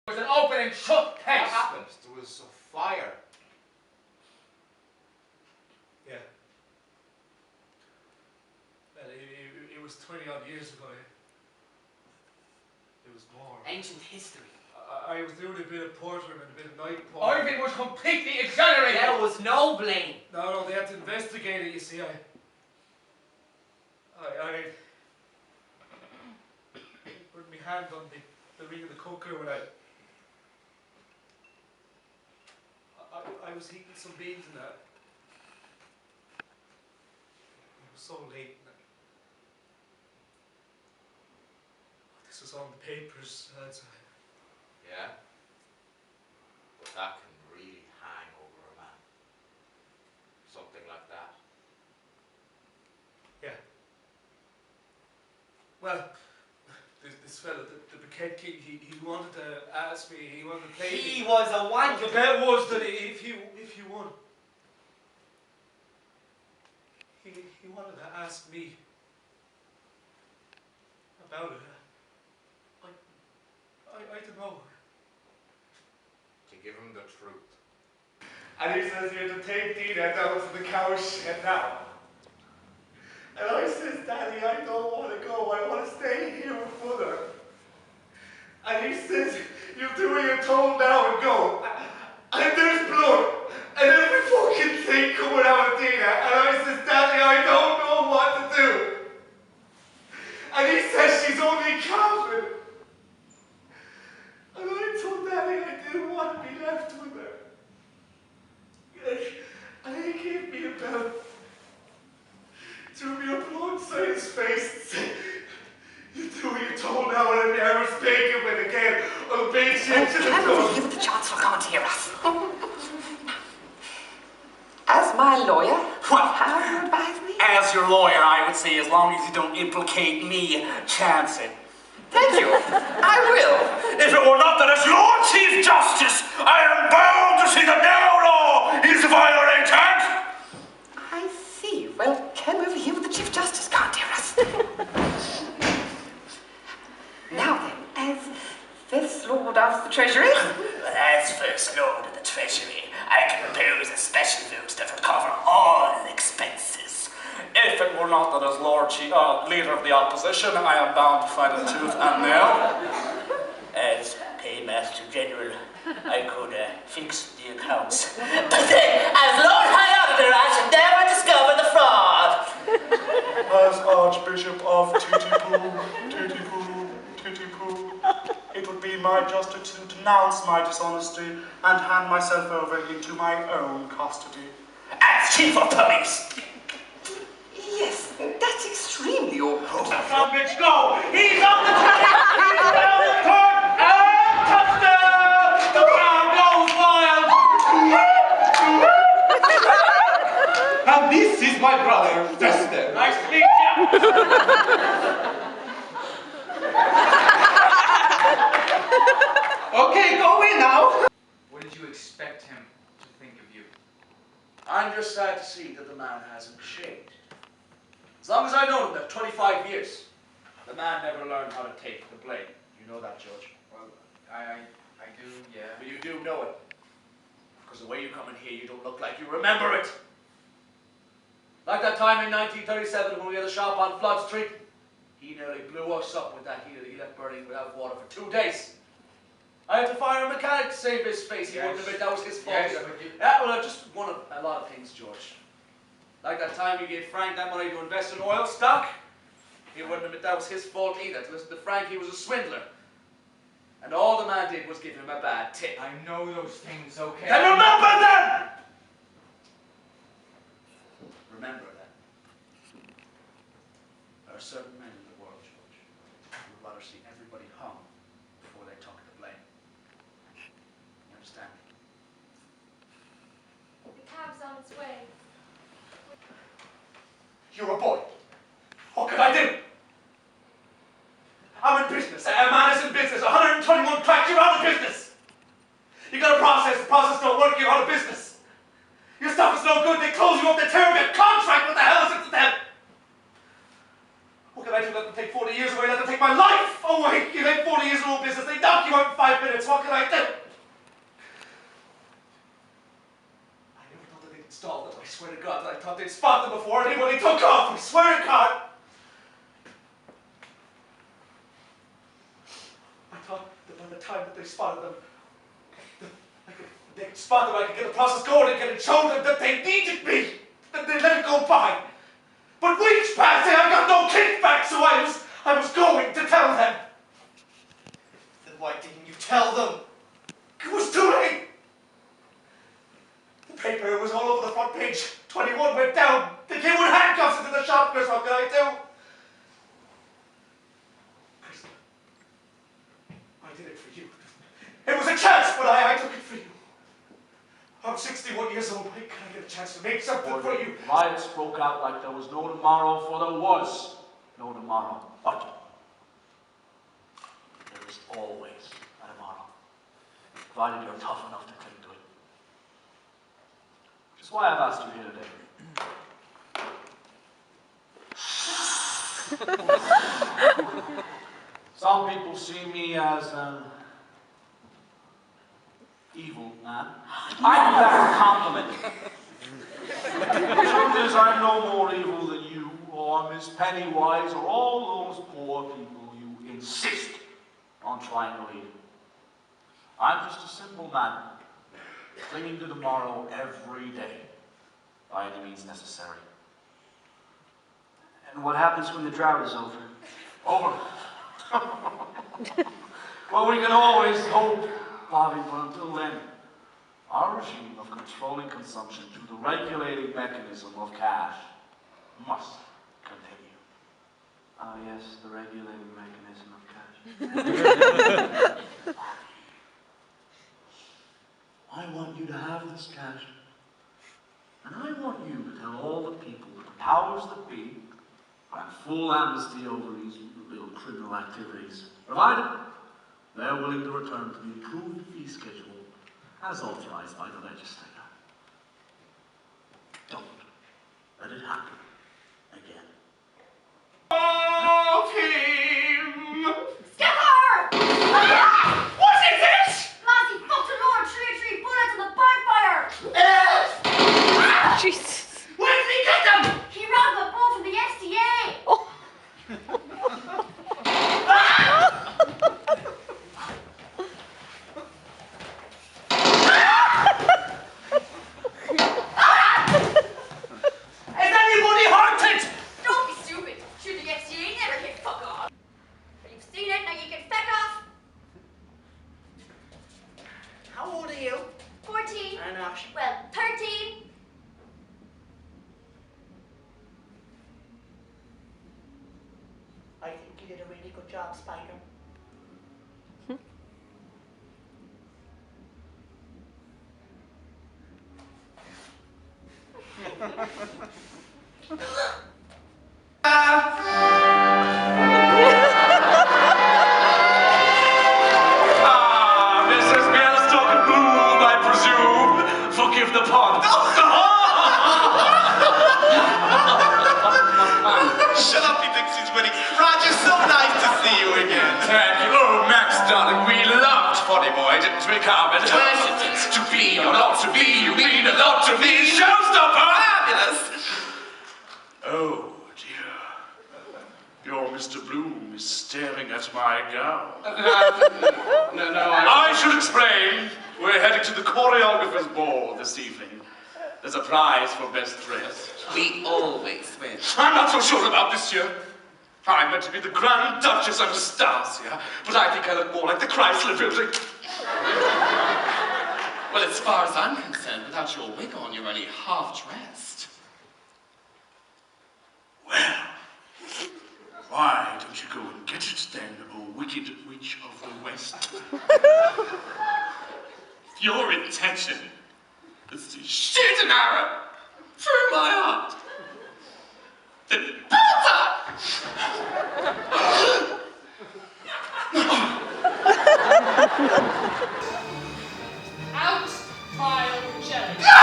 It was an open and shut case. What happened? There was a fire. Yeah. Well, it was 20-odd years ago. It was more. Ancient history. I was doing a bit of portering and a bit of night portering. Ivan was completely exonerated. There was no blame. No, they had to investigate it, you see. I put my hand on the ring of the cooker when I was heating some beans and that. It was so late. This was on the papers. Yeah? But that can really hang over a man. Something like that. Yeah. Well, this fella, the Bucket King, he wanted to ask me, he wanted to play. He was a wanker. The bet was that if you won, he wanted to ask me about it. I don't know. To give him the truth. And he says you're to take Dina down to the cow shed now. And I says, Daddy, I don't want to go. I want to stay here with Mother. And he says, you'll do what you're told now and go. And there's blood. And every fucking thing coming out of Dina. And I says, Daddy, I don't know what to do. And he says she's only coughing. And I told Daddy I didn't want to be left with her. And he gave me a belt. Threw me up alongside his face and said, you do what you're told now and I'll never speak of it again. I'll beat you to the Can we give the Chancellor can't hear us? As my lawyer, how do you advise me? As your lawyer, I would say, as long as you don't implicate me, chance it. Thank you. I will. If it were not that as Lord Chief Justice, I am bound to see that no law is violated. I see. Well, come over here with the Chief Justice, can't hear us. Now then, as First Lord of the Treasury. As First Lord of the Treasury, I can propose a special vote that would cover all expenses. If it were not that as Lord Chief, Leader of the Opposition, I am bound to fight a tooth and nail. As Paymaster General, I could fix the accounts. But then, as Lord High Auditor, I should never discover the fraud. As Archbishop of Titipoo, it would be my justice to denounce my dishonesty and hand myself over into my own custody. As Chief of Police. Yes, that's extremely awkward. From which go, he's on the train, he's down the court, and touchdown! The crowd goes wild! And this is my brother, Chester. Nice to meet you! Okay, go away now. What did you expect him to think of you? I'm just sad to see that the man hasn't changed. As long as I've known him, that 25 years, the man never learned how to take the blame. You know that, Judge? Well, I do, yeah. But you do know it. Because the way you come in here, you don't look like you remember it. Like that time in 1937 when we had a shop on Flood Street. He nearly blew us up with that heater that he left burning without water for 2 days. I had to fire a mechanic to save his face. He wouldn't admit that was his fault. Yes, but you... Yeah, well, just one of a lot of things, George. Like that time you gave Frank that money to invest in oil stock. He wouldn't admit that was his fault either. To listen to Frank, he was a swindler. And all the man did was give him a bad tip. I know those things, okay? Then remember them! Remember that. There are certain men in the world, George, who would rather see everybody hung before they took the blame. You understand me? The cab's on its way. You're a boy. What can I do? I'm in business. A man is in business. 121 cracks, you're out of business. You got a process, the process don't work, you're out of business. Your stuff is no good, they close you up, they tear up your contract, what the hell is it to them? What can I do? Let them take 40 years away, let them take my life away. You take 40 years of old business, they knock you out in 5 minutes, what can I swear to God that I thought they'd spot them before anybody took off. I swear to God. I thought that by the time that they spotted them, they'd spot them, I could get the process going again and show them that they needed me, that they let it go by. But weeks passed and I got no kickback, so I was going to tell them. Then why didn't you tell them? It was too late. The paper was all over the front page. 21 went down. They came with handcuffs into the shop, Chris. What could I do? Chris, I did it for you. It was a chance, but I took it for you. I'm 61 years old. Why can't I get a chance to make something for you? Riots broke out like there was no tomorrow, for there was no tomorrow. But there is always a tomorrow, provided you're tough enough to cling to it. Which is why I've asked you here today. Some people see me as an evil man. I think that's a compliment. The truth is, I'm no more evil than you, or Miss Pennywise, or all those poor people you insist on trying to lead. I'm just a simple man, clinging to tomorrow every day, by any means necessary. And what happens when the drought is over? Over. Well, we can always hope, Bobby, but until then, our regime of controlling consumption through the regulating mechanism of cash must continue. Ah, yes, the regulating mechanism of cash. I want you to have this cash. And I want you to tell all the people that the powers that be grant full amnesty over these little criminal activities, provided they're willing to return to the approved fee schedule as authorized by the legislator. Don't let it happen again. Of him! Skipper! What is it? Massey fucked a Lord 3 bullets in the bonfire! Jesus. Where did he get them? He robbed a boat from the SDA! Is anybody hurted? Don't be stupid! Shoot the SDA never can fuck off! But you've seen it, now you can fuck off! How old are you? 14. I'm not. Well, 13. I think you did a really good job, Spider. Mrs. Bialystok and Bloom, I presume. Forgive the pun. Shut up, he thinks he's winning. Roger, so nice to see you again. Thank you. Oh, Max, darling, we loved Funny Boy, didn't we, Carmen? To be or not to be, you mean a lot to me. Showstopper! Fabulous. Oh, dear. Your Mr. Bloom is staring at my gown. No, I should explain. We're heading to the choreographer's ball this evening. There's a prize for best dress. We always win. I'm not so sure about this year. I'm meant to be the Grand Duchess Anastasia, but I think I look more like the Chrysler Building. Well, as far as I'm concerned, without your wig on, you're only half dressed. Well, why don't you go and get it then, O wicked witch of the West? Your intention is to shoot an arrow through my heart. Then bullseye! Out pile jelly. No!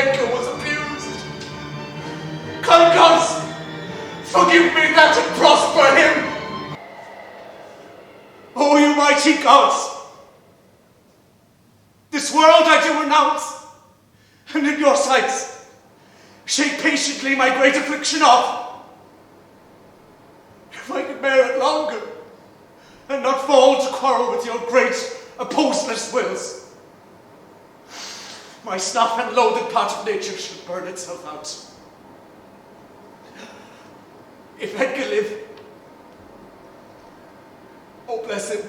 Edgar was abused. Kind gods, forgive me that and prosper him. Oh, you mighty gods, this world I do renounce, and in your sights shake patiently my great affliction off. If I could bear it longer, and not fall to quarrel with your great opposeless wills, my snuff and loathed part of nature should burn itself out. If Edgar live, oh bless him,